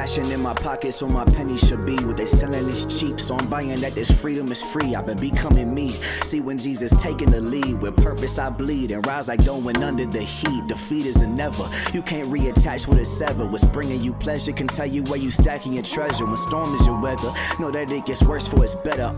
Flashing in my pocket so my pennies should be what they selling is cheap, so I'm buying that this freedom is free. I've been becoming me. See when Jesus taking the lead, with purpose I bleed and rise like dough when under the heat. Defeat is a never. You can't reattach with a sever. What's bringing you pleasure can tell you where you stacking your treasure. When storm is your weather, know that it gets worse for it's better.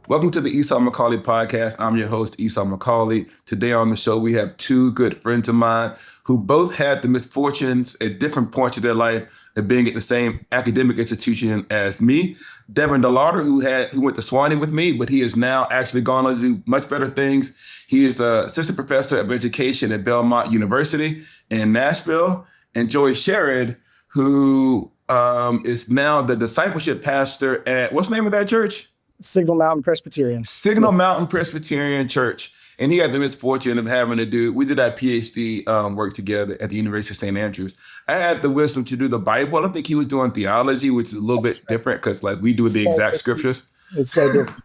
Welcome to the Esau Macaulay podcast. I'm your host, Esau Macaulay. Today on the show, we have two good friends of mine who both had the misfortunes at different points of their life of being at the same academic institution as me. Devin DeLauder, who went to Swanee with me, but he is now actually gone on to do much better things. He is the assistant professor of education at Belmont University in Nashville. And Joey Sherrod, who is now the discipleship pastor at, what's the name of that church? Signal Mountain Presbyterian. Signal Mountain Presbyterian Church. And he had the misfortune of having to do, we did our PhD work together at the University of St. Andrews. I had the wisdom to do the Bible. I don't think he was doing theology, which is a little bit different because like we do the exact scriptures. It's so different.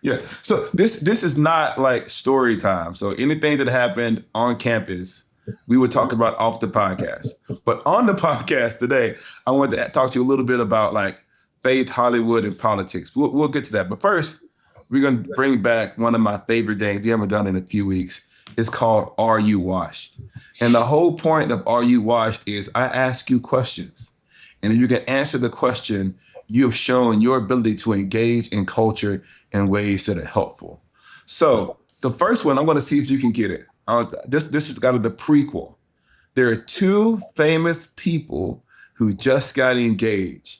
Yeah. So this is not like story time. So anything that happened on campus, we would talk about off the podcast. But on the podcast today, I wanted to talk to you a little bit about like faith, Hollywood, and politics. We'll get to that. But first, we're going to bring back one of my favorite games we haven't done in a few weeks. It's called Are You Washed? And the whole point of Are You Washed is I ask you questions. And if you can answer the question, you have shown your ability to engage in culture in ways that are helpful. So the first one, I'm going to see if you can get it. This is kind of the prequel. There are two famous people who just got engaged.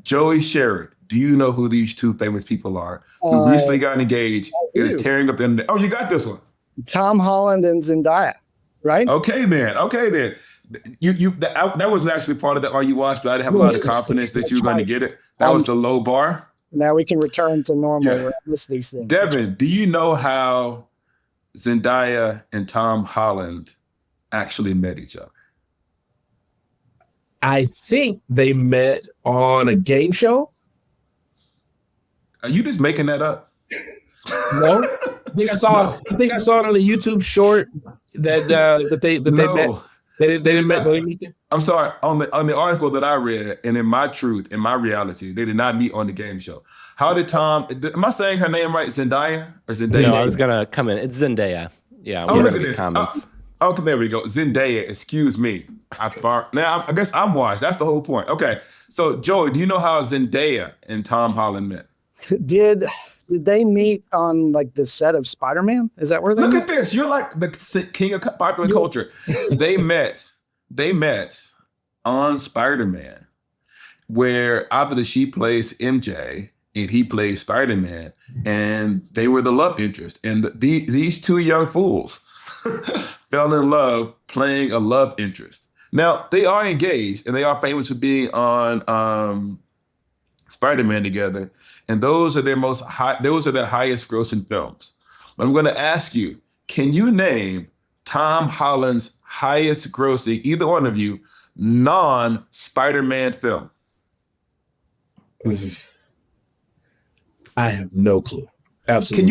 Joey Sherrod, do you know who these two famous people are who recently got engaged? It is tearing up the internet. Oh, you got this one. Tom Holland and Zendaya, right? Okay, then. That wasn't actually part of the Are You Washed, but I didn't have a lot of confidence that you were going to get it. That was the low bar. Now we can return to normal where I miss these things. Devin, do you know how Zendaya and Tom Holland actually met each other? I think they met on a game show. Are you just making that up? No, I think I saw it on a YouTube short that they met. They didn't meet. I'm sorry. On the article that I read, and in my truth, in my reality, they did not meet on the game show. How did Tom? Am I saying her name right? Zendaya or Zendaya? No, I was gonna come in. It's Zendaya. Yeah. Oh, look at this. Comments. Okay, there we go. Zendaya. Excuse me. Now I guess I'm washed. That's the whole point. Okay. So Joey, do you know how Zendaya and Tom Holland met? Did they meet on like the set of Spider-Man? Is that where they Look met? at this. You're like the king of popular culture. They met on Spider-Man, where obviously she plays MJ and he plays Spider-Man, and they were the love interest. And these two young fools fell in love playing a love interest. Now, they are engaged and they are famous for being on Spider-Man together. And those are their highest grossing films. But I'm going to ask you, can you name Tom Holland's highest grossing, either one of you, non-Spider-Man film? I have no clue. Absolutely.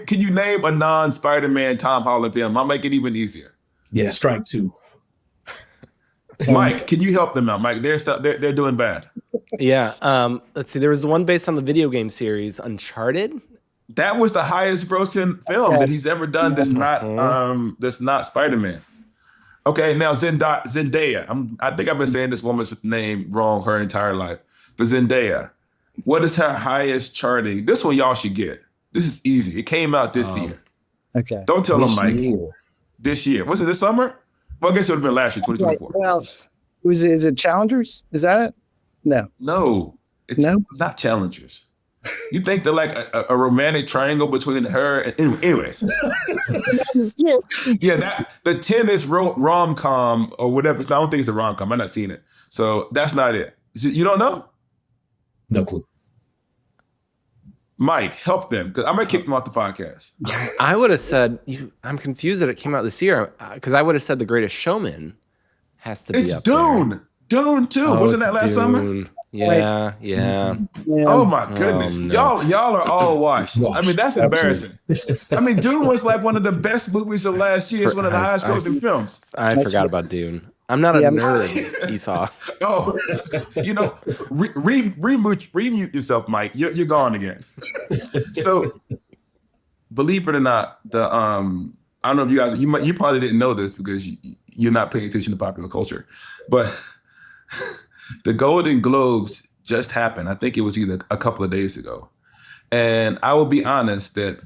Can you name a non-Spider-Man Tom Holland film? I'll make it even easier. Yeah, strike two. Mike, can you help them out? Mike, they're doing bad. Yeah. Let's see. There was the one based on the video game series Uncharted. That was the highest grossing film that he's ever done. That's not Spider-Man. Okay, now Zendaya. I think I've been saying this woman's name wrong her entire life. But Zendaya, what is her highest charting? This one y'all should get. This is easy. It came out this year. Okay. Don't tell them, Mike. This year. Was it this summer? Well, I guess it would have been last year, 2024. Well, is it Challengers? Is that it? No, it's not Challengers. You think they're like a romantic triangle between her and anyways. Yeah, the tennis rom-com or whatever. I don't think it's a rom-com. I've not seen it. So that's not it. You don't know? No clue. Mike, help them, because I'm going to kick them off the podcast. I would have said, I'm confused that it came out this year, because I would have said The Greatest Showman has to be up there. Dune 2. Wasn't that last summer? Yeah. Yeah. Oh my goodness. no. Y'all are all washed. I mean, that's embarrassing. I mean, Dune was like one of the best movies of last year. It's one of the highest grossing films. I forgot about Dune. I'm not a nerd, Esau. Oh, remute yourself, Mike. You're gone again. So, believe it or not, I don't know if you guys, you probably didn't know this because you're not paying attention to popular culture, but the Golden Globes just happened. I think it was either a couple of days ago. And I will be honest that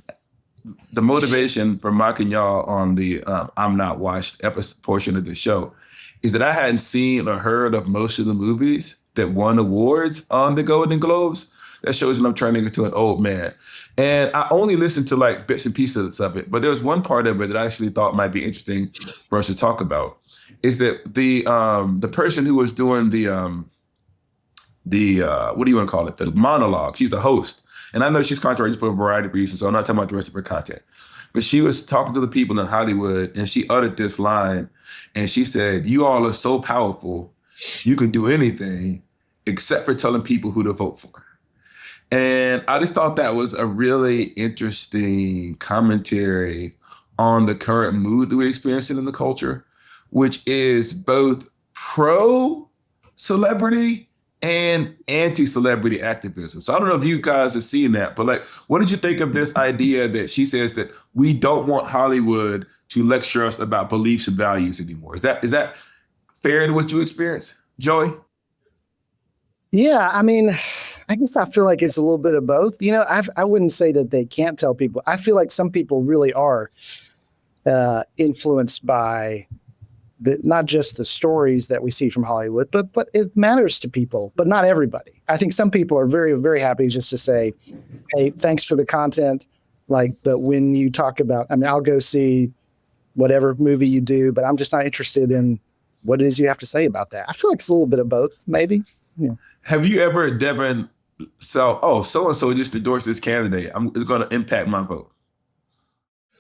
the motivation for mocking y'all on the I'm Not Washed portion of the show is that I hadn't seen or heard of most of the movies that won awards on the Golden Globes. That shows that I'm turning into an old man. And I only listened to like bits and pieces of it, but there was one part of it that I actually thought might be interesting for us to talk about. Is that the person who was doing the what do you want to call it? The monologue. She's the host. And I know she's controversial for a variety of reasons, so I'm not talking about the rest of her content. But she was talking to the people in Hollywood and she uttered this line and she said, "You all are so powerful, you can do anything except for telling people who to vote for." And I just thought that was a really interesting commentary on the current mood that we're experiencing in the culture, which is both pro-celebrity and anti-celebrity activism. So I don't know if you guys have seen that, but like, what did you think of this idea that she says that we don't want Hollywood to lecture us about beliefs and values anymore? Is that fair to what you experience, Joey? Yeah, I mean, I guess I feel like it's a little bit of both. You know, I wouldn't say that they can't tell people. I feel like some people really are influenced by not just the stories that we see from Hollywood, but it matters to people, but not everybody. I think some people are very, very happy just to say, "Hey, thanks for the content." Like, but when you talk about, I mean, I'll go see whatever movie you do, but I'm just not interested in what it is you have to say about that. I feel like it's a little bit of both, maybe. Yeah. Have you ever, Devin, so-and-so just endorsed this candidate, it's going to impact my vote?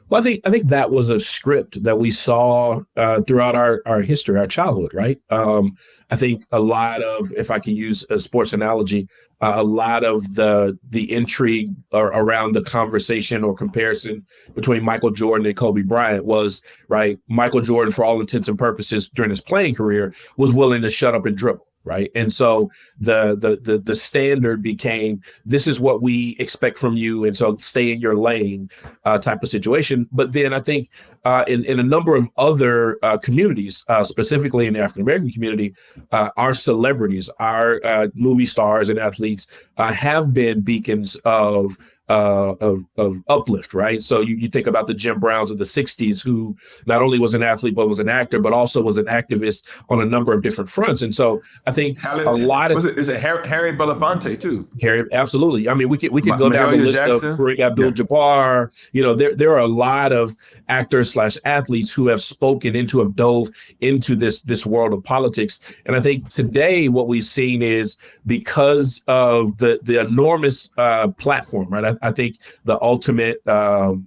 Well, I think that was a script that we saw throughout our history, our childhood, right? I think a lot of, if I can use a sports analogy, a lot of the intrigue around the conversation or comparison between Michael Jordan and Kobe Bryant was, right, Michael Jordan, for all intents and purposes during his playing career, was willing to shut up and dribble. Right. And so the standard became, this is what we expect from you. And so stay in your lane type of situation. But then I think in a number of other communities, specifically in the African-American community, our celebrities, our movie stars and athletes have been beacons of uplift, right? So you think about the Jim Browns of the 60s, who not only was an athlete, but was an actor, but also was an activist on a number of different fronts. And so I think a lot of... Is it Harry Belafonte too? Harry, absolutely. I mean, we could go down the list Jackson. Of Kareem Abdul-Jabbar. You know, there are a lot of actors / athletes who have spoken into, have dove into this world of politics. And I think today what we've seen is, because of the enormous platform, right? I think the ultimate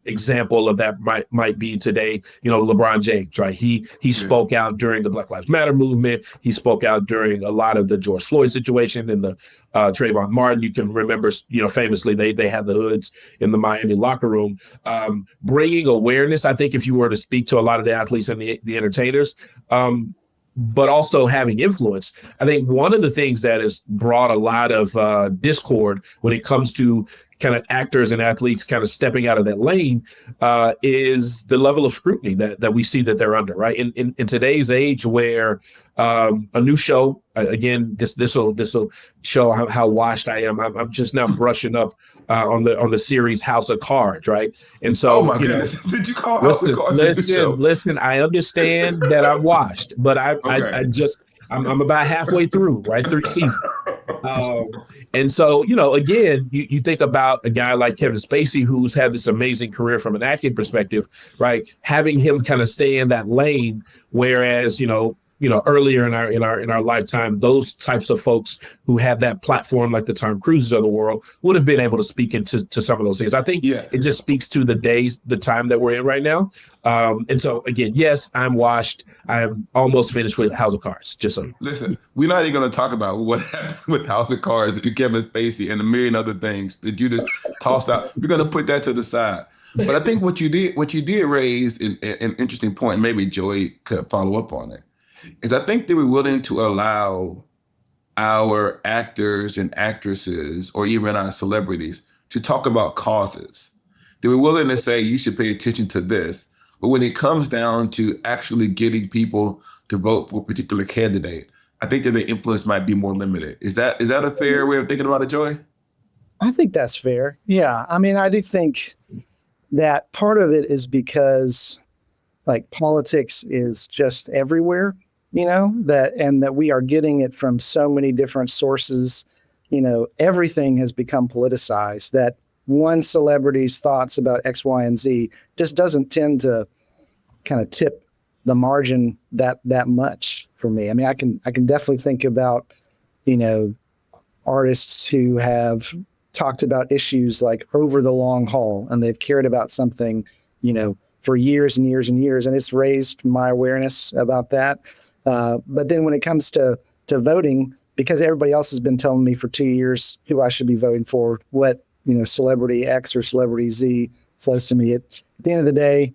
example of that might be today, you know, LeBron James, right? He spoke out during the Black Lives Matter movement. He spoke out during a lot of the George Floyd situation and the Trayvon Martin. You can remember, you know, famously they had the hoods in the Miami locker room, bringing awareness. I think if you were to speak to a lot of the athletes and the entertainers, but also having influence. I think one of the things that has brought a lot of discord when it comes to kind of actors and athletes kind of stepping out of that lane is the level of scrutiny that we see that they're under, right? In today's age where a new show, again, this will show how washed I am. I'm just now brushing up on the series House of Cards, right? And so, oh my goodness, did you call House of Cards? Listen, I understand that I'm washed, but I'm about halfway through, right? 3 seasons. And so, you know, again, you think about a guy like Kevin Spacey, who's had this amazing career from an acting perspective, right? Having him kind of stay in that lane, whereas, you know, earlier in our lifetime, those types of folks who had that platform, like the Tom Cruises of the world, would have been able to speak into some of those things. I think it just speaks to the time that we're in right now. And so again, yes, I'm washed. I'm almost finished with House of Cards. Just so listen, we're not even going to talk about what happened with House of Cards and Kevin Spacey and a million other things that you just tossed out. We're going to put that to the side. But I think what you did raise an interesting point, and maybe Joey could follow up on it, is I think they were willing to allow our actors and actresses, or even our celebrities, to talk about causes. They were willing to say, you should pay attention to this. But when it comes down to actually getting people to vote for a particular candidate, I think that the influence might be more limited. Is that a fair way of thinking about it, Joy? I think that's fair. Yeah. I mean, I do think that part of it is because like politics is just everywhere, that we are getting it from so many different sources. Everything has become politicized, that one celebrity's thoughts about X, Y, and Z just doesn't tend to kind of tip the margin that much for me. I mean, I can definitely think about, artists who have talked about issues like over the long haul, and they've cared about something, for years and years and years, and it's raised my awareness about that. But then when it comes to voting, because everybody else has been telling me for 2 years who I should be voting for, what celebrity X or celebrity Z says to me, at the end of the day,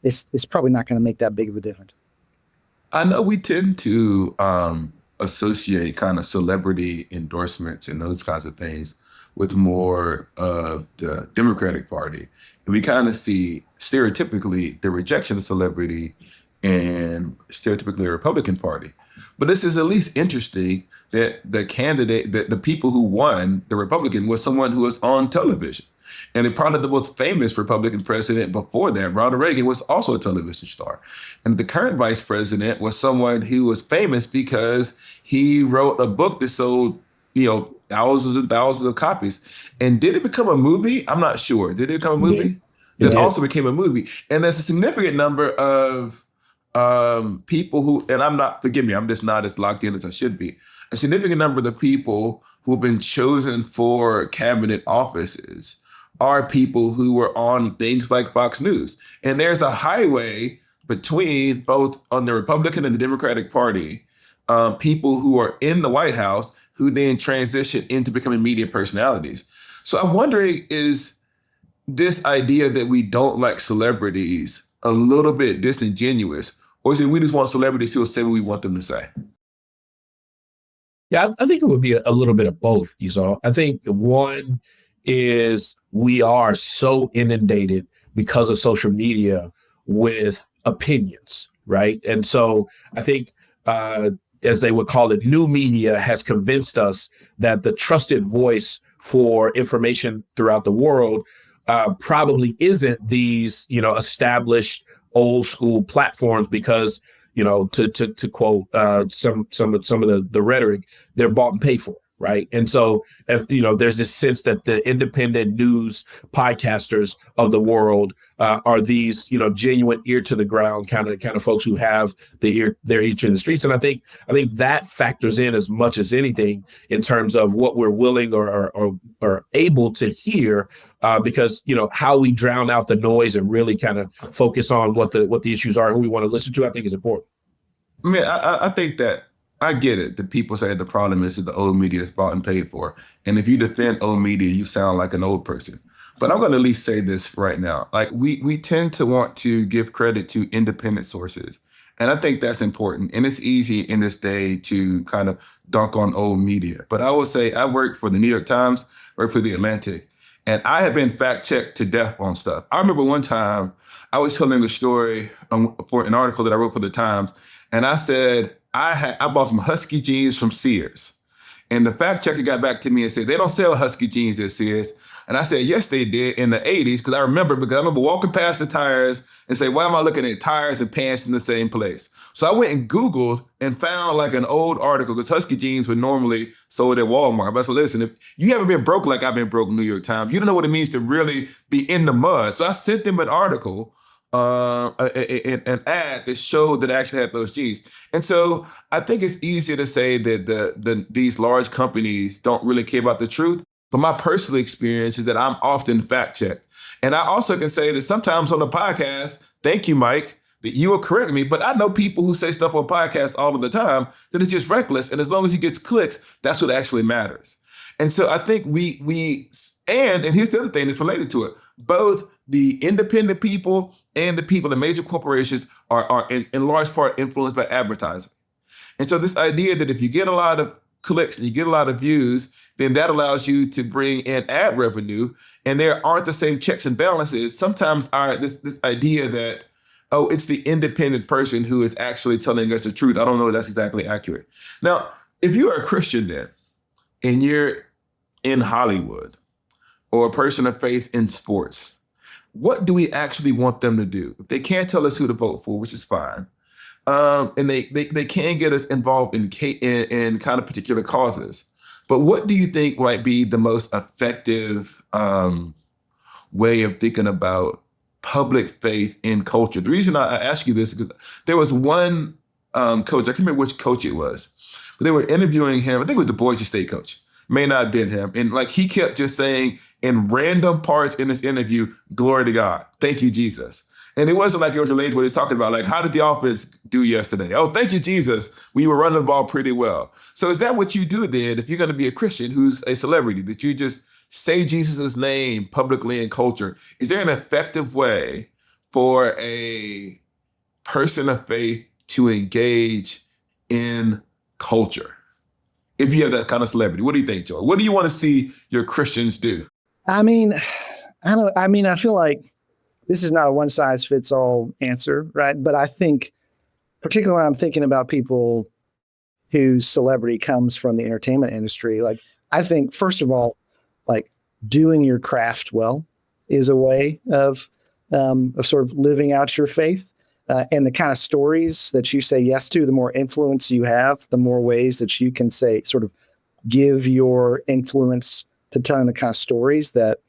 it's probably not going to make that big of a difference. I know we tend to associate kind of celebrity endorsements and those kinds of things with more of the Democratic Party. And we kind of see stereotypically the rejection of celebrity and stereotypically the Republican Party. But this is at least interesting that the candidate, that the people who won, the Republican, was someone who was on television. And probably the most famous Republican president before that, Ronald Reagan, was also a television star. And the current vice president was someone who was famous because he wrote a book that sold, thousands and thousands of copies. And did it become a movie? I'm not sure. Did it become a movie? It also became a movie. And there's a significant number of people who, and forgive me, I'm just not as locked in as I should be. A significant number of the people who have been chosen for cabinet offices are people who were on things like Fox News. And there's a highway between both on the Republican and the Democratic Party, people who are in the White House who then transition into becoming media personalities. So I'm wondering, is this idea that we don't like celebrities a little bit disingenuous, or is it we just want celebrities who will say what we want them to say? Yeah, I think it would be a little bit of both, Esau. I think one is we are so inundated because of social media with opinions, right? And so I think, as they would call it, new media has convinced us that the trusted voice for information throughout the world probably isn't these, established old school platforms, because, to quote some of the rhetoric, they're bought and paid for. Right. And so, there's this sense that the independent news podcasters of the world are these, genuine ear to the ground kind of folks who have their ear to the streets. And I think that factors in as much as anything in terms of what we're willing or able to hear, because, how we drown out the noise and really kind of focus on what the issues are and who we want to listen to, I think is important. I mean, I think that I get it. The people say the problem is that the old media is bought and paid for. And if you defend old media, you sound like an old person. But I'm going to at least say this right now. Like we tend to want to give credit to independent sources. And I think that's important. And it's easy in this day to kind of dunk on old media. But I will say I work for the New York Times, work for the Atlantic, and I have been fact checked to death on stuff. I remember one time I was telling a story for an article that I wrote for the Times. And I said, I bought some Husky jeans from Sears. And the fact checker got back to me and said, they don't sell Husky jeans at Sears. And I said, yes, they did in the 80s, because I remember walking past the tires and say, why am I looking at tires and pants in the same place? So I went and Googled and found like an old article, because Husky jeans were normally sold at Walmart. But I said, listen, if you haven't been broke like I've been broke in New York Times, you don't know what it means to really be in the mud. So I sent them an article an ad that showed that I actually had those genes. And so I think it's easier to say that these large companies don't really care about the truth. But my personal experience is that I'm often fact checked. And I also can say that sometimes on the podcast, thank you, Mike, that you will correct me. But I know people who say stuff on podcasts all of the time that is just reckless. And as long as he gets clicks, that's what actually matters. And so I think and here's the other thing that's related to it. Both the independent people and the people in major corporations are in large part influenced by advertising. And so this idea that if you get a lot of clicks and you get a lot of views, then that allows you to bring in ad revenue, and there aren't the same checks and balances. Sometimes this idea that, oh, it's the independent person who is actually telling us the truth. I don't know if that's exactly accurate. Now, if you are a Christian then, and you're in Hollywood, or a person of faith in sports, what do we actually want them to do? If they can't tell us who to vote for, which is fine, and they can get us involved in kind of particular causes, but what do you think might be the most effective way of thinking about public faith in culture? The reason I ask you this is because there was one coach, I can't remember which coach it was, but they were interviewing him. I think it was the Boise State coach. May not have been him. And like he kept just saying in random parts in this interview, glory to God. Thank you, Jesus. And it wasn't like it was related to what he was talking about. Like, how did the offense do yesterday? Oh, thank you, Jesus. We were running the ball pretty well. So is that what you do then if you're going to be a Christian who's a celebrity, that you just say Jesus' name publicly in culture? Is there an effective way for a person of faith to engage in culture? If you have that kind of celebrity, what do you think, Joy? What do you want to see your Christians do? I feel like this is not a one size fits all answer, right? But I think, particularly when I'm thinking about people whose celebrity comes from the entertainment industry, like I think, first of all, like doing your craft well is a way of sort of living out your faith. And the kind of stories that you say yes to, the more influence you have, the more ways that you can say, sort of give your influence to telling the kind of stories that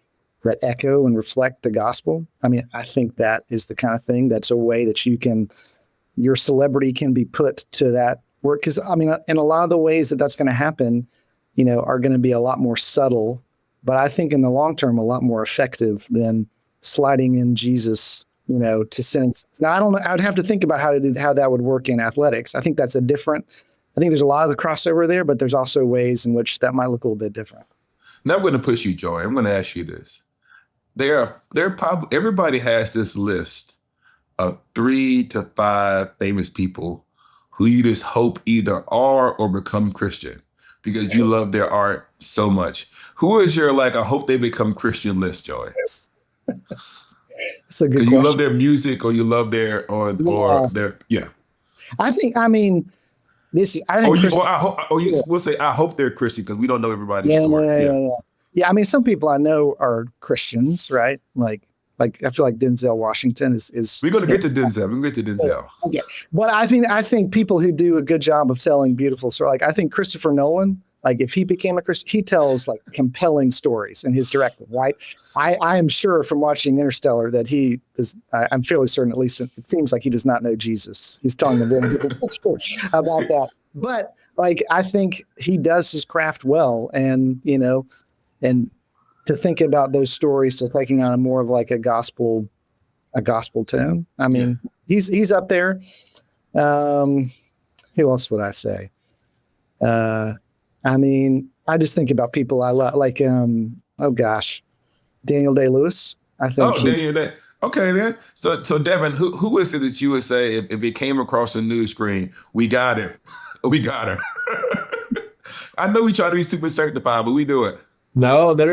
echo and reflect the gospel. I mean, I think that is the kind of thing that's a way that your celebrity can be put to that work. Because I mean, in a lot of the ways that that's going to happen, are going to be a lot more subtle, but I think in the long term, a lot more effective than sliding in Jesus to sentences. Now, I don't know. I would have to think about how that would work in athletics. I think I think there's a lot of the crossover there, but there's also ways in which that might look a little bit different. Now I'm going to push you, Joy. I'm going to ask you this. Everybody has this list of 3 to 5 famous people who you just hope either are or become Christian because you love their art so much. Who is your, I hope they become Christian list, Joy? That's a good question. You love their music or you love their. We'll say, I hope they're Christian because we don't know everybody's stories. Yeah. I mean, some people I know are Christians, right? Like I feel like Denzel Washington is. We're going to get to Denzel. We're going to get to Denzel. Okay. But I think people who do a good job of telling beautiful stories, I think Christopher Nolan, if he became a Christian, he tells compelling stories in his directing, right? I am sure from watching Interstellar that he is, I'm fairly certain, at least it seems like he does not know Jesus. He's telling a very good story about that. But I think he does his craft well, and and to think about those stories to taking on a more of a gospel tone. I mean, he's up there. Who else would I say? I mean, I just think about people I love, Daniel Day-Lewis. I think. Daniel Day. Okay, then. So Devin, who is it that you would say if it came across the news screen, we got him, we got her? I know we try to be super sanctified, but we do it. No. When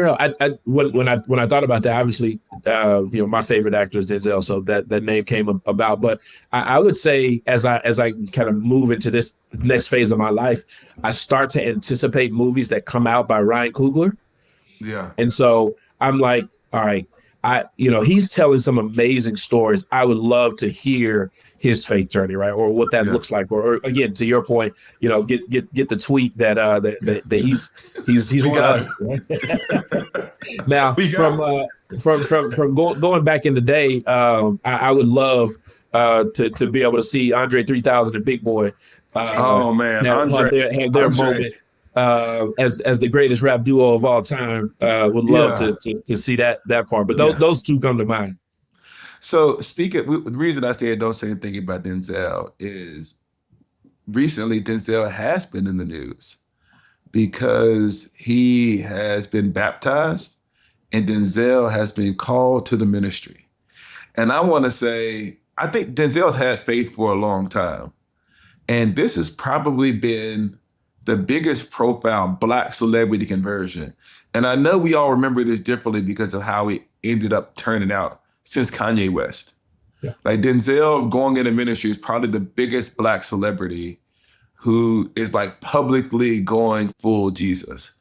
I thought about that, obviously, my favorite actor is Denzel, so that name came about. But I would say as I kind of move into this next phase of my life, I start to anticipate movies that come out by Ryan Coogler. Yeah. And so I'm like, all right, he's telling some amazing stories. I would love to hear his faith journey, right? Or what that looks like. Or again, to your point, get the tweet that he's one of us. Now, going back in the day, I would love to be able to see Andre 3000 and Big Boy. Oh man, have their moment as the greatest rap duo of all time. Would love to see that part. But those two come to mind. So the reason I said don't say anything about Denzel is recently Denzel has been in the news because he has been baptized and Denzel has been called to the ministry. And I want to say, I think Denzel's had faith for a long time. And this has probably been the biggest profile Black celebrity conversion. And I know we all remember this differently because of how it ended up turning out since Kanye West. Yeah. Like Denzel going into ministry is probably the biggest Black celebrity who is like publicly going full Jesus.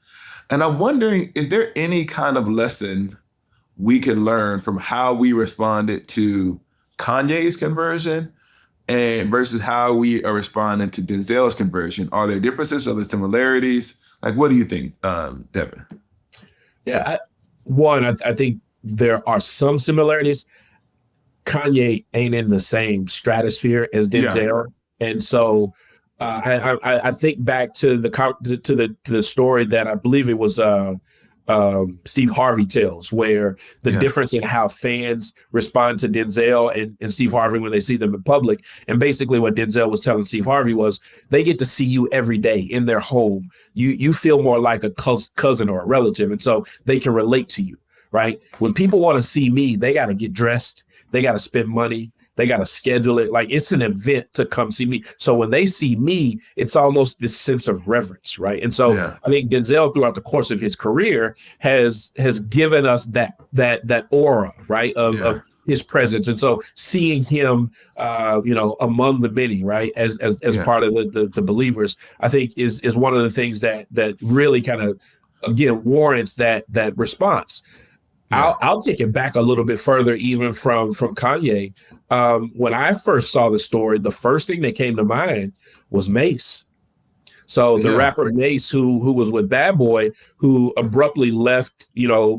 And I'm wondering, is there any kind of lesson we can learn from how we responded to Kanye's conversion and versus how we are responding to Denzel's conversion? Are there differences? Are there similarities? Like, what do you think, Devin? Yeah, I think there are some similarities. Kanye ain't in the same stratosphere as Denzel, and so I think back to the story that I believe it was Steve Harvey tells, where the difference in how fans respond to Denzel and Steve Harvey when they see them in public. And basically what Denzel was telling Steve Harvey was they get to see you every day in their home. You feel more like a cousin or a relative. And so they can relate to you, right? When people want to see me, they got to get dressed. They got to spend money. They got to schedule it. Like, it's an event to come see me. So when they see me, it's almost this sense of reverence, right? And so I think Denzel, throughout the course of his career, has given us that aura, right, of his presence. And so seeing him, among the many, right, as part of the believers, I think is one of the things that really kind of, again, warrants that response. I'll take it back a little bit further, even from Kanye. When I first saw the story, the first thing that came to mind was Mace. So the rapper Mace, who was with Bad Boy, who abruptly left,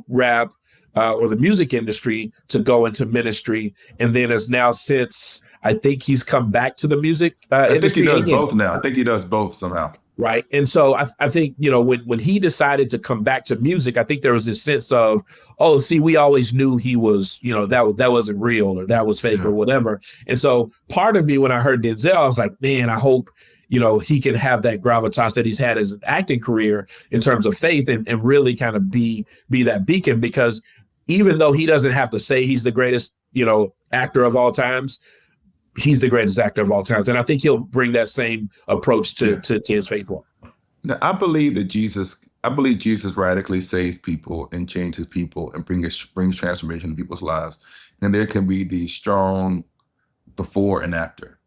rap or the music industry to go into ministry, and then has now since, I think he's come back to the music industry. I think he does both now. I think he does both somehow. Right. And so I think, when he decided to come back to music, I think there was this sense of, oh, see, we always knew he was, that wasn't real or that was fake or whatever. And so part of me, when I heard Denzel, I was like, man, I hope, he can have that gravitas that he's had as an acting career in terms of faith and really kind of be that beacon, because even though he doesn't have to say he's the greatest, actor of all times, he's the greatest actor of all times. And I think he'll bring that same approach to his faith walk. Now, I believe Jesus radically saves people and changes people and brings transformation to people's lives. And there can be the strong before and after.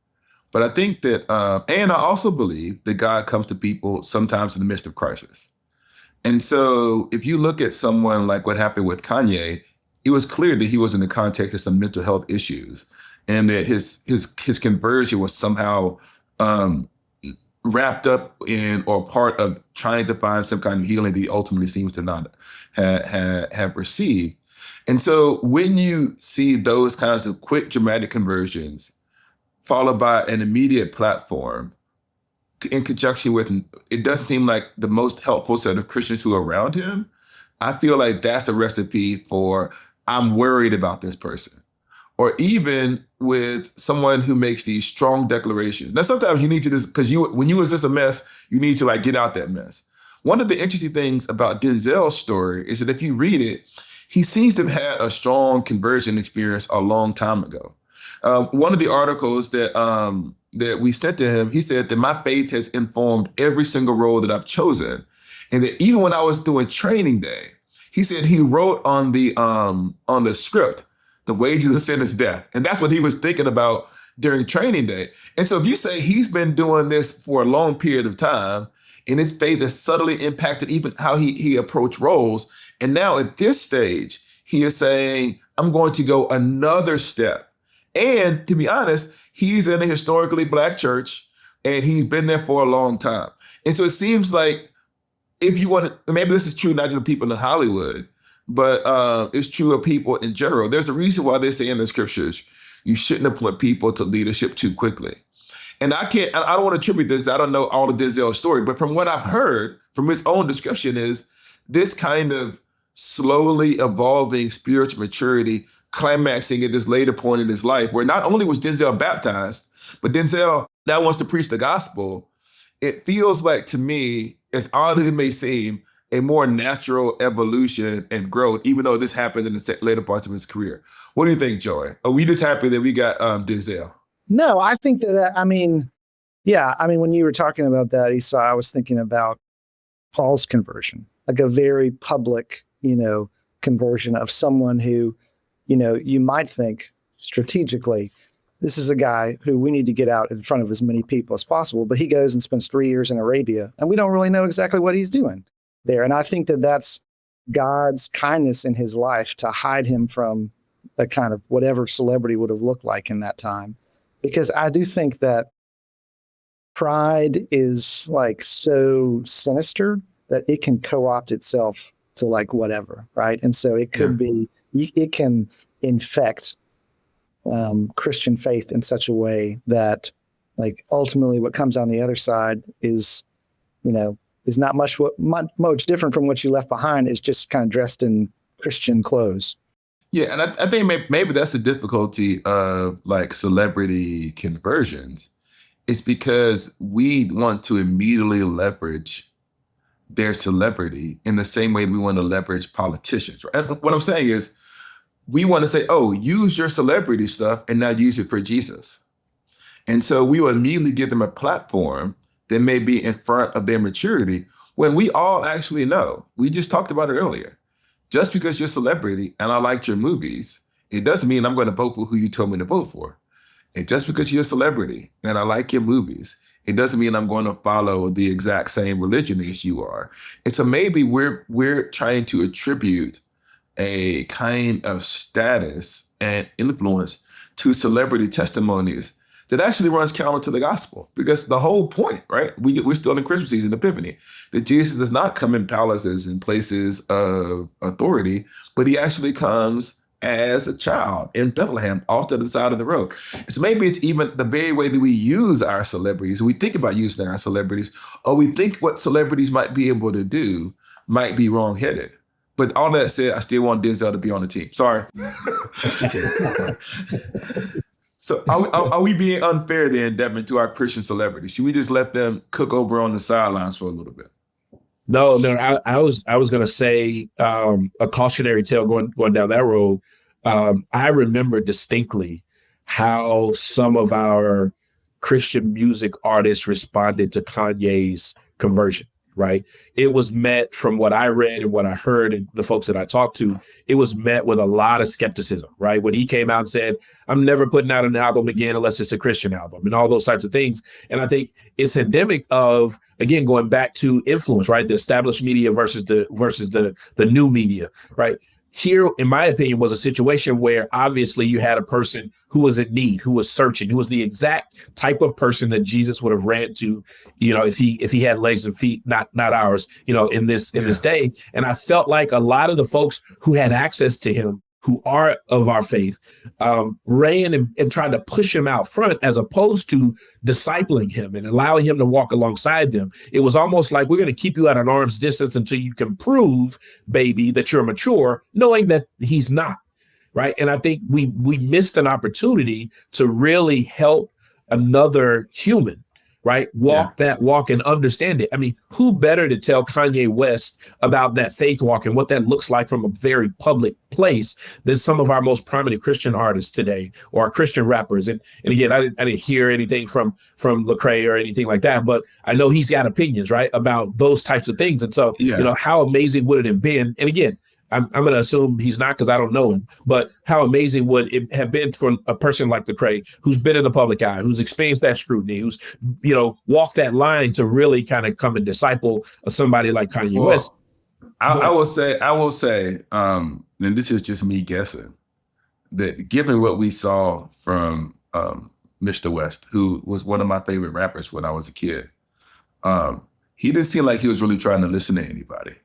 But I think that, and I also believe that God comes to people sometimes in the midst of crisis. And so if you look at someone like what happened with Kanye, it was clear that he was in the context of some mental health issues, and that his conversion was somehow wrapped up in or part of trying to find some kind of healing that he ultimately seems to not have received. And so when you see those kinds of quick, dramatic conversions followed by an immediate platform in conjunction with, it doesn't seem like the most helpful set of Christians who are around him, I feel like that's a recipe for, I'm worried about this person. Or even with someone who makes these strong declarations. Now, sometimes you need to just, because when you resist a mess, you need to get out that mess. One of the interesting things about Denzel's story is that if you read it, he seems to have had a strong conversion experience a long time ago. One of the articles that we sent to him, he said that my faith has informed every single role that I've chosen. And that even when I was doing training day, he said he wrote on the script, the wages of sin is death. And that's what he was thinking about during training day. And so if you say he's been doing this for a long period of time, and his faith has subtly impacted even how he approached roles, and now at this stage, he is saying, I'm going to go another step. And to be honest, he's in a historically Black church, and he's been there for a long time. And so it seems like if you want to, maybe this is true not just of people in Hollywood, but it's true of people in general. There's a reason why they say in the scriptures, you shouldn't appoint people to leadership too quickly. And I don't want to attribute this, I don't know all of Denzel's story, but from what I've heard from his own description is this kind of slowly evolving spiritual maturity climaxing at this later point in his life where not only was Denzel baptized, but Denzel now wants to preach the gospel. It feels like to me, as odd as it may seem, a more natural evolution and growth, even though this happened in the later parts of his career. What do you think, Joey? Are we just happy that we got Denzel? No, I think when you were talking about that, Esau, I was thinking about Paul's conversion, like a very public, conversion of someone who, you might think strategically, this is a guy who we need to get out in front of as many people as possible, but he goes and spends 3 years in Arabia, and we don't really know exactly what he's doing there. And I think that that's God's kindness in his life to hide him from the kind of whatever celebrity would have looked like in that time. Because I do think that pride is like so sinister that it can co-opt itself to like whatever, right? And so it could be, it can infect Christian faith in such a way that like ultimately what comes on the other side is, is not much different from what you left behind, is just kind of dressed in Christian clothes. Yeah, and I think maybe that's the difficulty of like celebrity conversions. It's because we want to immediately leverage their celebrity in the same way we want to leverage politicians. Right? And what I'm saying is we want to say, oh, use your celebrity stuff and now use it for Jesus. And so we will immediately give them a platform that may be in front of their maturity when we all actually know. We just talked about it earlier. Just because you're a celebrity and I liked your movies, it doesn't mean I'm going to vote for who you told me to vote for. And just because you're a celebrity and I like your movies, it doesn't mean I'm going to follow the exact same religion as you are. And so maybe we're trying to attribute a kind of status and influence to celebrity testimonies that actually runs counter to the gospel. Because the whole point, right? We're still in Christmas season, Epiphany, that Jesus does not come in palaces and places of authority, but he actually comes as a child in Bethlehem off to the side of the road. So maybe it's even the very way that we use our celebrities, we think about using our celebrities, or we think what celebrities might be able to do might be wrong-headed. But all that said, I still want Denzel to be on the team. Sorry. So are we being unfair then, Devin, to our Christian celebrities? Should we just let them cook over on the sidelines for a little bit? No. I was going to say a cautionary tale going down that road. I remember distinctly how some of our Christian music artists responded to Kanye's conversion. Right. It was met, from what I read and what I heard and the folks that I talked to, it was met with a lot of skepticism. Right. When he came out and said, I'm never putting out an album again unless it's a Christian album and all those types of things. And I think it's endemic of, again, going back to influence, right? The established media versus the new media. Right. Here, in my opinion, was a situation where obviously you had a person who was in need, who was searching, who was the exact type of person that Jesus would have ran to, if he had legs and feet, not ours, in this day. And I felt like a lot of the folks who had access to him, who are of our faith, ran and tried to push him out front as opposed to discipling him and allowing him to walk alongside them. It was almost like, we're going to keep you at an arm's distance until you can prove, baby, that you're mature, knowing that he's not, right? And I think we missed an opportunity to really help another human, right? Walk that walk and understand it. I mean, who better to tell Kanye West about that faith walk and what that looks like from a very public place than some of our most prominent Christian artists today, or our Christian rappers. And again, I didn't hear anything from Lecrae or anything like that, but I know he's got opinions, right, about those types of things. And so, how amazing would it have been? And again, I'm going to assume he's not because I don't know him, but how amazing would it have been for a person like Lecrae, who's been in the public eye, who's experienced that scrutiny, who's, walked that line to really kind of come and disciple somebody like Kanye West. I will say, and this is just me guessing, that given what we saw from Mr. West, who was one of my favorite rappers when I was a kid, he didn't seem like he was really trying to listen to anybody.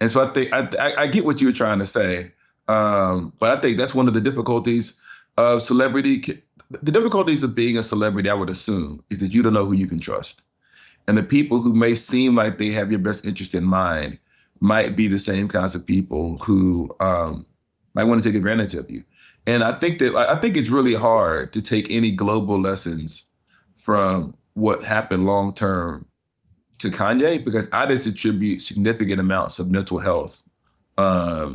And so I think I get what you were trying to say, but I think that's one of the difficulties of celebrity. The difficulties of being a celebrity, I would assume, is that you don't know who you can trust. And the people who may seem like they have your best interest in mind might be the same kinds of people who might want to take advantage of you. And I think it's really hard to take any global lessons from what happened long term to Kanye, because I just attribute significant amounts of mental health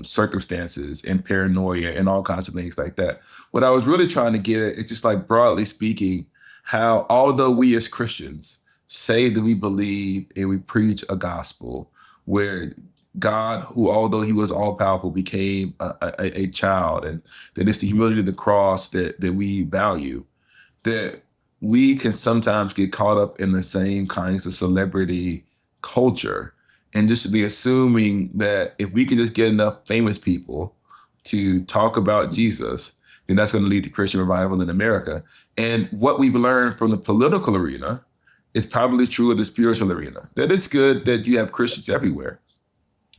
circumstances and paranoia and all kinds of things like that. What I was really trying to get at is just like, broadly speaking, how although we as Christians say that we believe and we preach a gospel where God, who although he was all powerful, became a child, and that it's the humility of the cross that we value, that we can sometimes get caught up in the same kinds of celebrity culture and just be assuming that if we can just get enough famous people to talk about Jesus, then that's going to lead to Christian revival in America. And what we've learned from the political arena is probably true of the spiritual arena, that it's good that you have Christians everywhere.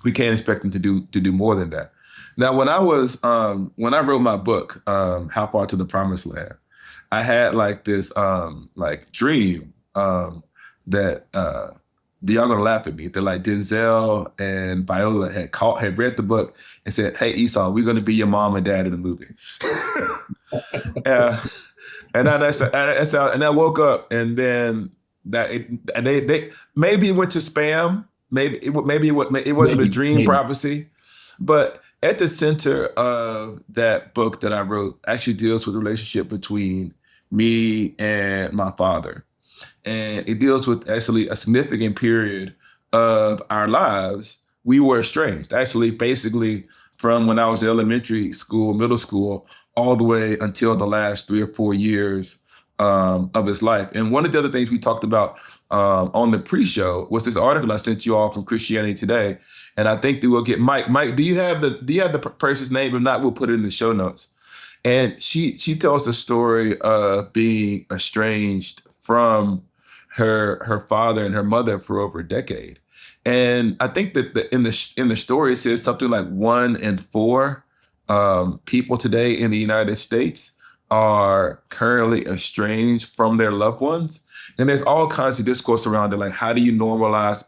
We can't expect them to do more than that. Now, when I wrote my book, How Far to the Promised Land, I had like this dream that y'all gonna laugh at me. That like Denzel and Viola had read the book and said, "Hey Esau, we're gonna be your mom and dad in the movie." And I woke up, and then they maybe it went to spam. Maybe it wasn't a dream prophecy, but at the center of that book that I wrote actually deals with the relationship between me and my father. And it deals with actually a significant period of our lives. We were estranged, actually, basically from when I was in elementary school, middle school, all the way until the last 3 or 4 years of his life. And one of the other things we talked about on the pre-show was this article I sent you all from Christianity Today. And I think that we'll get Mike. Mike, do you have the person's name? If not, we'll put it in the show notes. And she tells the story of being estranged from her father and her mother for over a decade. And I think that in the story it says something like 1 in 4 people today in the United States are currently estranged from their loved ones. And there's all kinds of discourse around it, like how do you normalize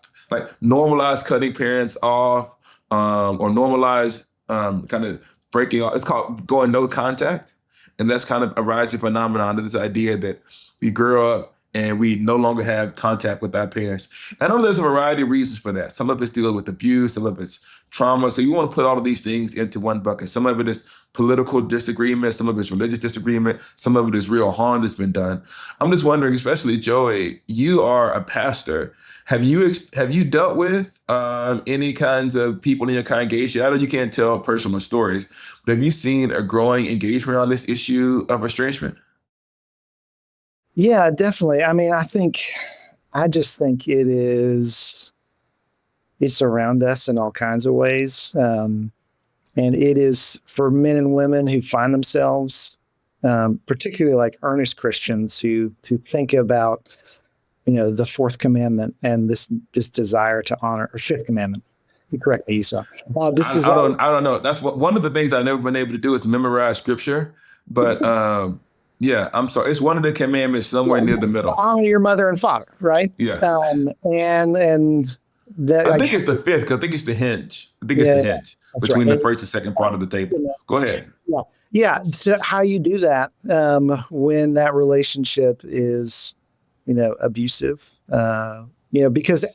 cutting parents off, or normalize kind of breaking off. It's called going no contact. And that's kind of a rising phenomenon of this idea that we grow up and we no longer have contact with our parents. I know there's a variety of reasons for that. Some of it's dealing with abuse, some of it's trauma. So you want to put all of these things into one bucket. Some of it is political disagreement, some of it's religious disagreement, some of it is real harm that's been done. I'm just wondering, especially Joey, you are a pastor. Have you dealt with any kinds of people in your congregation? I know you can't tell personal stories, but have you seen a growing engagement on this issue of estrangement? Yeah, definitely. I mean, I just think it's around us in all kinds of ways. And it is for men and women who find themselves, particularly like earnest Christians who think about, the 4th commandment and this desire to honor, or 5th commandment. You correct me, Esau. I don't know. That's one of the things I've never been able to do is memorize scripture. But yeah, I'm sorry. It's one of the commandments somewhere near the middle. Honor your mother and father, right? Yeah. And that, I think it's the 5th, because I think it's the hinge. I think it's the hinge between the first and second part of the table. Go ahead. Yeah. So how you do that when that relationship is, abusive, because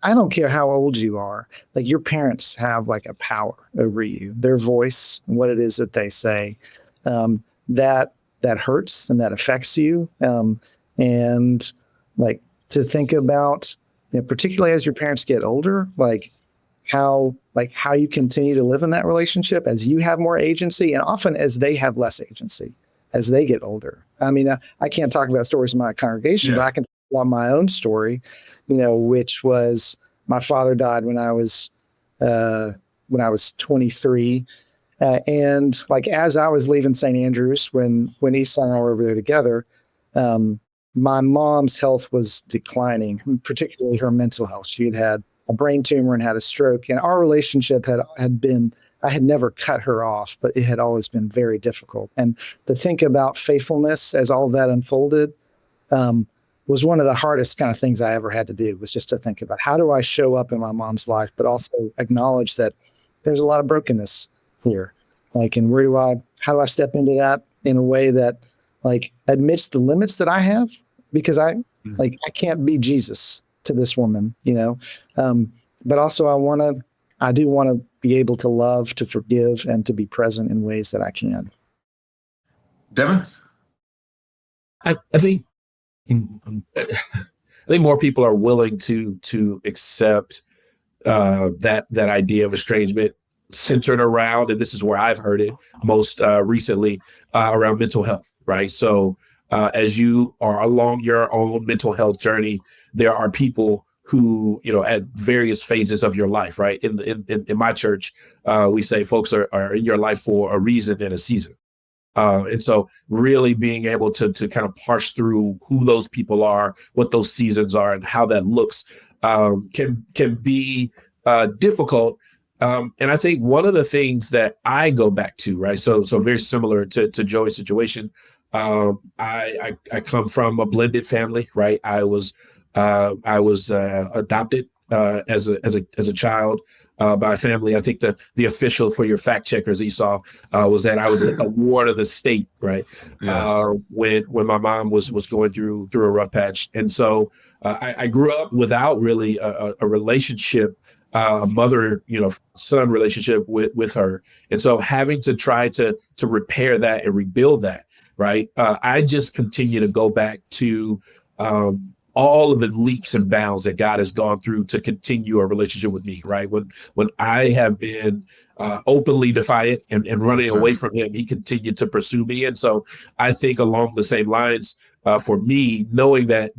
I don't care how old you are, like your parents have like a power over you, their voice and what it is that they say, that hurts and that affects you. And like to think about, particularly as your parents get older, like how you continue to live in that relationship as you have more agency, and often as they have less agency as they get older. I mean, I can't talk about stories in my congregation, but I can talk about my own story, which was my father died when I was 23. And like, as I was leaving St. Andrews, when Esau and I were over there together, my mom's health was declining, particularly her mental health. She had a brain tumor and had a stroke. And our relationship had been, I had never cut her off, but it had always been very difficult. And to think about faithfulness as all that unfolded was one of the hardest kind of things I ever had to do, was just to think about how do I show up in my mom's life, but also acknowledge that there's a lot of brokenness here. Like, and how do I step into that in a way that like admits the limits that I have? Because I can't be Jesus to this woman, but also I do want to be able to love, to forgive, and to be present in ways that I can. Devin? I think more people are willing to accept that idea of estrangement centered around, and this is where I've heard it most recently, around mental health, right? So as you are along your own mental health journey, there are people who, at various phases of your life, right? In my church, we say folks are in your life for a reason and a season. And so really being able to kind of parse through who those people are, what those seasons are, and how that looks can be difficult. And I think one of the things that I go back to, right? So very similar to Joey's situation. I come from a blended family, right? I was adopted as a child by a family. I think the official for your fact checkers, Esau, was that I was a ward of the state, right? Yes. When my mom was going through a rough patch, and so I grew up without really a relationship, mother son relationship with her, and so having to try to repair that and rebuild that, right? I just continue to go back to all of the leaps and bounds that God has gone through to continue a relationship with me, right? When I have been openly defiant and running away from him, he continued to pursue me. And so I think along the same lines, for me, knowing that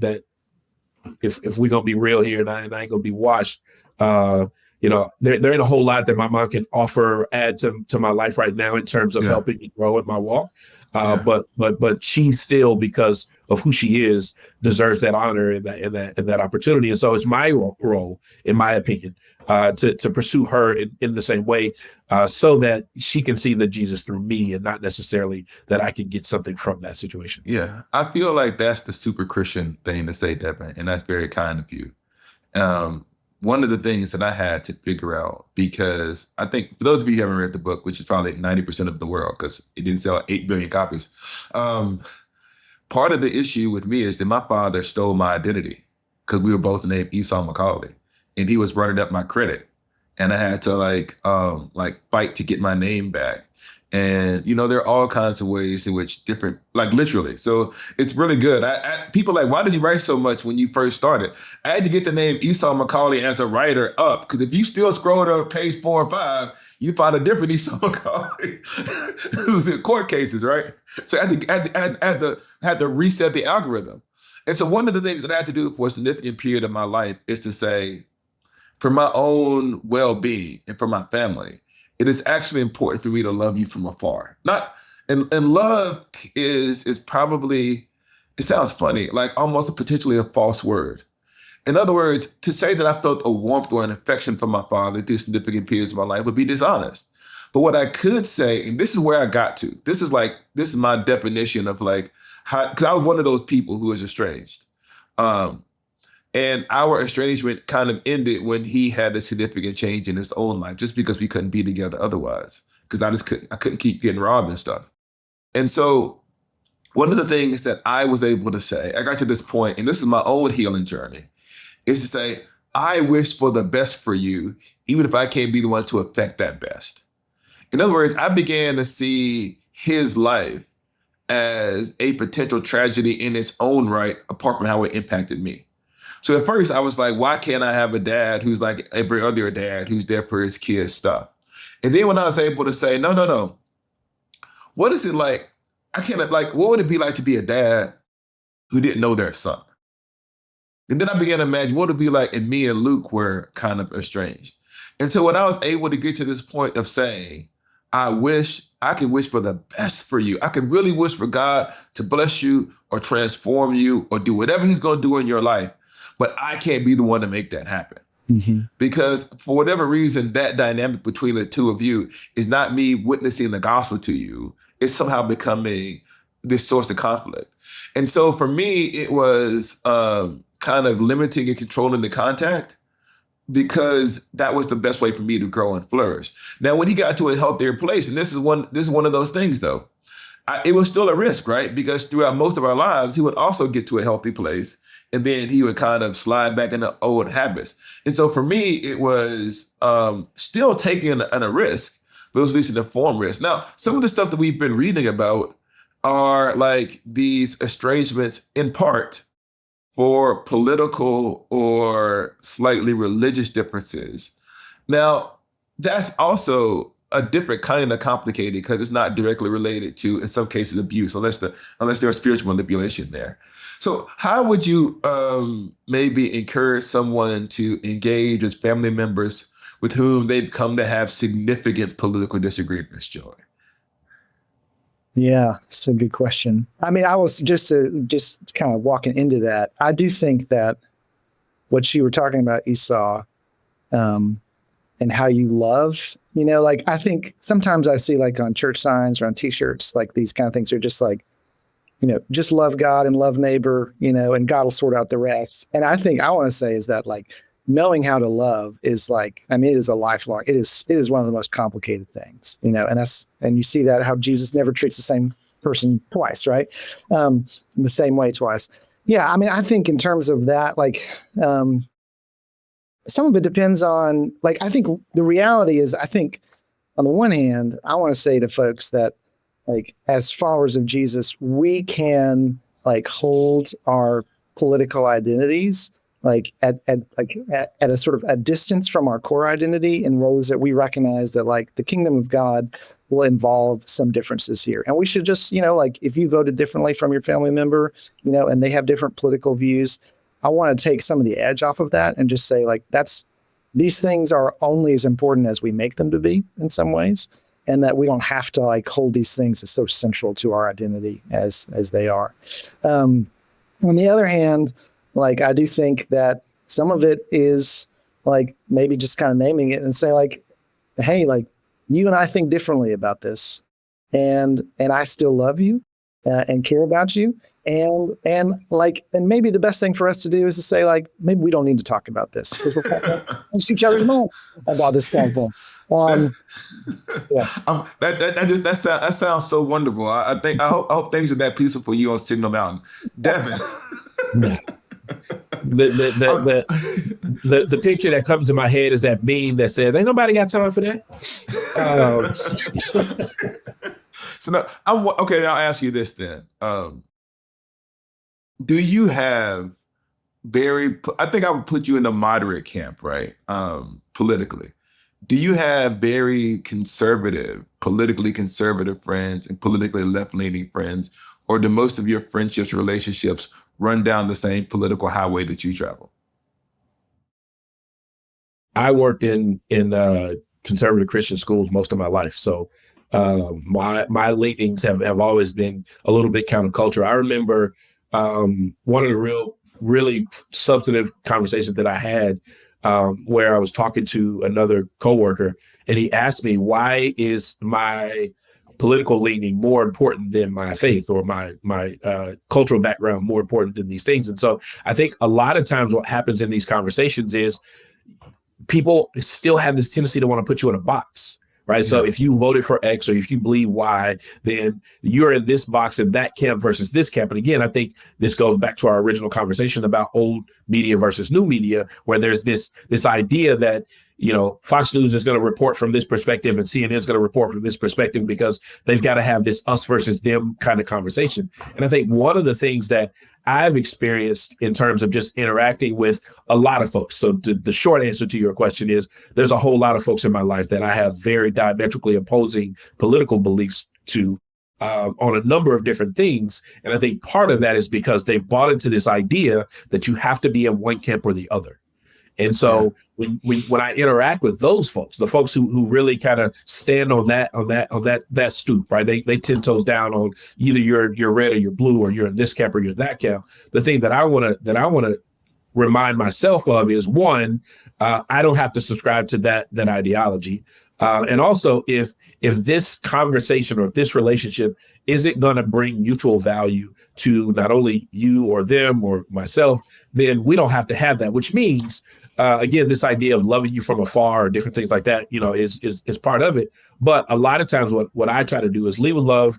if we're going to be real here and I ain't going to be washed, there ain't a whole lot that my mom can add to my life right now in terms of helping me grow in my walk. But she still, because of who she is, deserves that honor and that opportunity. And so it's my role, in my opinion, to pursue her in the same way, so that she can see the Jesus through me and not necessarily that I can get something from that situation. Yeah, I feel like that's the super Christian thing to say, Devin, and that's very kind of you. One of the things that I had to figure out, because I think for those of you who haven't read the book, which is probably 90% of the world, because it didn't sell 8 billion copies, part of the issue with me is that my father stole my identity because we were both named Esau McCauley, and he was running up my credit, and I had to fight to get my name back. And, there are all kinds of ways in which different, literally. So it's really good. People why did you write so much when you first started? I had to get the name Esau McCauley as a writer up, because if you still scroll to page 4 or 5, you find a different Esau McCauley who's in court cases, right? So I had to reset the algorithm. And so one of the things that I had to do for a significant period of my life is to say, for my own well-being and for my family, it is actually important for me to love you from afar. And love is probably, it sounds funny, almost potentially a false word. In other words, to say that I felt a warmth or an affection for my father through significant periods of my life would be dishonest. But what I could say, and this is where I got to, this is my definition of how, because I was one of those people who was estranged. And our estrangement kind of ended when he had a significant change in his own life, just because we couldn't be together otherwise, because I couldn't keep getting robbed and stuff. And so one of the things that I was able to say, I got to this point, and this is my own healing journey, is to say, I wish for the best for you, even if I can't be the one to affect that best. In other words, I began to see his life as a potential tragedy in its own right, apart from how it impacted me. So at first I was like, why can't I have a dad who's like every other dad who's there for his kids' stuff? And then when I was able to say, no, what is it like? What would it be like to be a dad who didn't know their son? And then I began to imagine what it would be like if me and Luke were kind of estranged. And so when I was able to get to this point of saying, I can wish for the best for you. I can really wish for God to bless you or transform you or do whatever he's going to do in your life. But I can't be the one to make that happen. Because for whatever reason, that dynamic between the two of you is not me witnessing the gospel to you. It's somehow becoming this source of conflict. And so for me, it was kind of limiting and controlling the contact, because that was the best way for me to grow and flourish. Now, when he got to a healthier place, and this is one of those things, though, it was still a risk, right? Because throughout most of our lives, he would also get to a healthy place, and then he would kind of slide back into old habits. And so for me, it was still taking a risk, but it was at least an informed risk. Now, some of the stuff that we've been reading about are like these estrangements in part for political or slightly religious differences. Now, that's also a different kind of complicated, because it's not directly related to, in some cases, abuse, unless there's spiritual manipulation there. So how would you maybe encourage someone to engage with family members with whom they've come to have significant political disagreements, Joy? Yeah, it's a good question. I mean, I was just kind of walking into that. I do think that what you were talking about, Esau, and how you love, like, I think sometimes I see like on church signs or on t-shirts, like these kind of things are just like, just love God and love neighbor, and God will sort out the rest. And I think I want to say is that, like, knowing how to love is like, I mean, it is a lifelong, it is one of the most complicated things, and you see that how Jesus never treats the same person twice, right? The same way twice. Yeah. I mean, I think in terms of that, like, some of it depends on, like, I think the reality is, I think on the one hand, I want to say to folks that, like, as followers of Jesus, we can, like, hold our political identities like at a sort of a distance from our core identity, in ways that we recognize that, like, the kingdom of God will involve some differences here. And we should just, like, if you voted differently from your family member, and they have different political views, I want to take some of the edge off of that and just say, like, these things are only as important as we make them to be in some ways. And that we don't have to, like, hold these things as so central to our identity as they are. On the other hand, like, I do think that some of it is, like, maybe just kind of naming it and say, like, hey, like, you and I think differently about this, and I still love you and care about you, and maybe the best thing for us to do is to say, like, maybe we don't need to talk about this, because we'll see each other's mind about this kind of thing. Yeah. That sounds so wonderful. I hope things are that peaceful for you on Signal Mountain, Devin. The picture that comes to my head is that meme that says, "Ain't nobody got time for that." So now, okay. I'll ask you this then: do you have I think I would put you in the moderate camp, right? Politically, do you have very conservative, politically conservative friends and politically left-leaning friends, or do most of your friendships, relationships run down the same political highway that you travel? I worked in conservative Christian schools most of my life, so my leanings have always been a little bit counterculture. I remember one of the really substantive conversations that I had, where I was talking to another coworker, and he asked me, why is my political leaning more important than my faith, or my cultural background more important than these things? And so I think a lot of times what happens in these conversations is people still have this tendency to want to put you in a box, right? Yeah. So if you voted for X, or if you believe Y, then you're in this box in that camp versus this camp. And again, I think this goes back to our original conversation about old media versus new media, where there's this idea that, Fox News is going to report from this perspective and CNN is going to report from this perspective, because they've got to have this us versus them kind of conversation. And I think one of the things that I've experienced in terms of just interacting with a lot of folks, so the short answer to your question is, there's a whole lot of folks in my life that I have very diametrically opposing political beliefs to, on a number of different things. And I think part of that is because they've bought into this idea that you have to be in one camp or the other. And so when I interact with those folks, the folks who really kind of stand on that stoop, right? They 10 toes down on either you're red or you're blue, or you're in this camp or you're that camp. The thing that I want to remind myself of is one, I don't have to subscribe to that ideology. And also, if this conversation or if this relationship isn't going to bring mutual value to not only you or them or myself, then we don't have to have that, which means, again, this idea of loving you from afar or different things like that, is part of it. But a lot of times what I try to do is lead with love,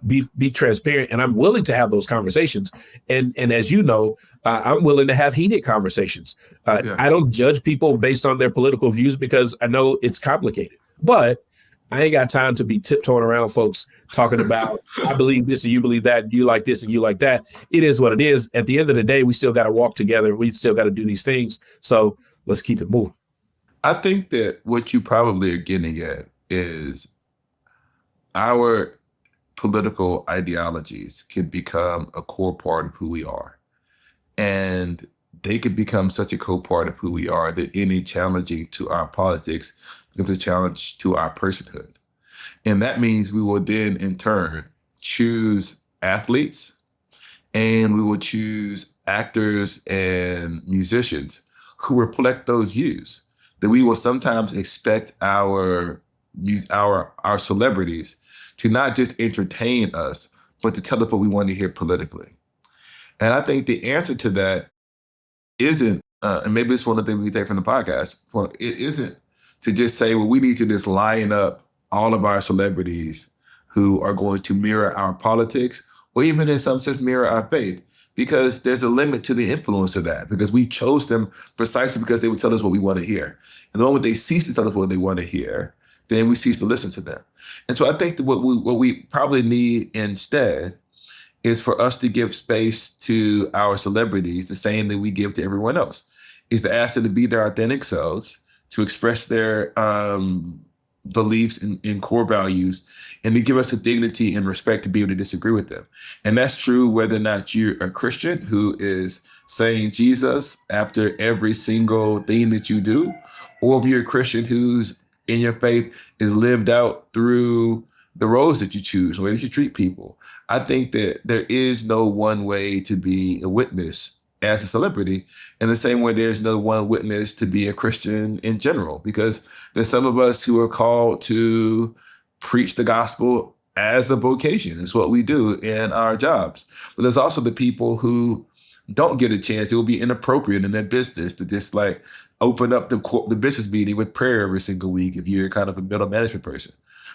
be transparent, and I'm willing to have those conversations. And as you know, I'm willing to have heated conversations. I don't judge people based on their political views because I know it's complicated. But I ain't got time to be tiptoeing around folks talking about, I believe this and you believe that, and you like this and you like that. It is what it is. At the end of the day, we still got to walk together. We still got to do these things. So let's keep it moving. I think that what you probably are getting at is our political ideologies can become a core part of who we are. And they could become such a core part of who we are that any challenging to our politics becomes a challenge to our personhood. And that means we will then, in turn, choose athletes and we will choose actors and musicians who reflect those views. That we will sometimes expect our celebrities to not just entertain us, but to tell us what we want to hear politically. And I think the answer to that isn't, and maybe it's one of the things we take from the podcast, it isn't to just say, well, we need to just line up all of our celebrities who are going to mirror our politics, or even in some sense mirror our faith, because there's a limit to the influence of that, because we chose them precisely because they would tell us what we want to hear. And the moment they cease to tell us what they want to hear, then we cease to listen to them. And so I think that what we probably need instead is for us to give space to our celebrities the same that we give to everyone else, is to ask them to be their authentic selves, to express their beliefs in core values, and to give us the dignity and respect to be able to disagree with them. And that's true whether or not you're a Christian who is saying Jesus after every single thing that you do, or if you're a Christian who's in your faith is lived out through the roles that you choose, the way that you treat people. I think that there is no one way to be a witness as a celebrity, in the same way there's no one witness to be a Christian in general, because there's some of us who are called to preach the gospel as a vocation. It's what we do in our jobs. But there's also the people who don't get a chance. It will be inappropriate in their business to just like open up the business meeting with prayer every single week if you're kind of a middle management person.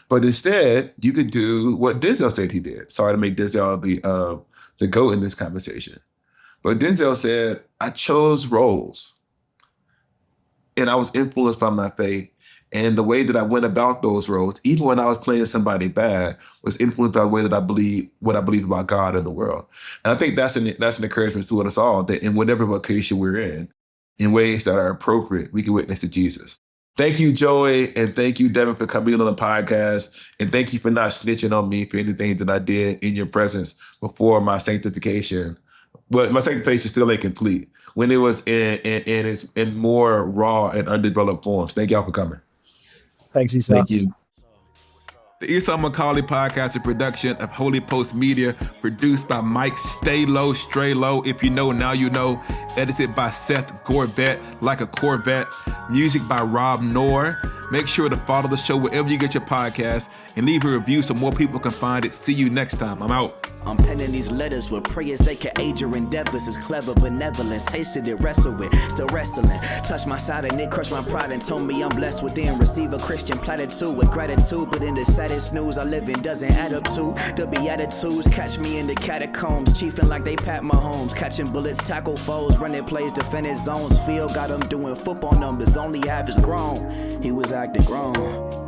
But instead, you could do what Denzel said he did. Sorry to make Denzel the GOAT in this conversation. But Denzel said, I chose roles and I was influenced by my faith. And the way that I went about those roles, even when I was playing somebody bad, was influenced by the way that I believe about God and the world. And I think that's an encouragement to us all, that in whatever vocation we're in ways that are appropriate, we can witness to Jesus. Thank you, Joey, and thank you, Devin, for coming on the podcast. And thank you for not snitching on me for anything that I did in your presence before my sanctification. But my sanctification still ain't complete, when it was in more raw and undeveloped forms. Thank y'all for coming. Thanks, Esau. Thank you. The Esau McCauley Podcast is a production of Holy Post Media, produced by Mike Stay Low, Stray Low. If you know, now you know. Edited by Seth Gorvette, like a Corvette. Music by Rob Noor. Make sure to follow the show wherever you get your podcast and leave a review so more people can find it. See you next time. I'm out. I'm penning these letters with prayers they can aid your endeavors. It's clever benevolence, tasted it, wrestle with, still wrestling. Touch my side and it crushed my pride and told me I'm blessed within. Receive a Christian platitude with gratitude, but in the saddest news I live in doesn't add up to the Beatitudes. Catch me in the catacombs, chiefing like they Pat Mahomes, catching bullets, tackle foes, running plays, defending zones. Field got him doing football numbers, only half is grown. He was acting grown.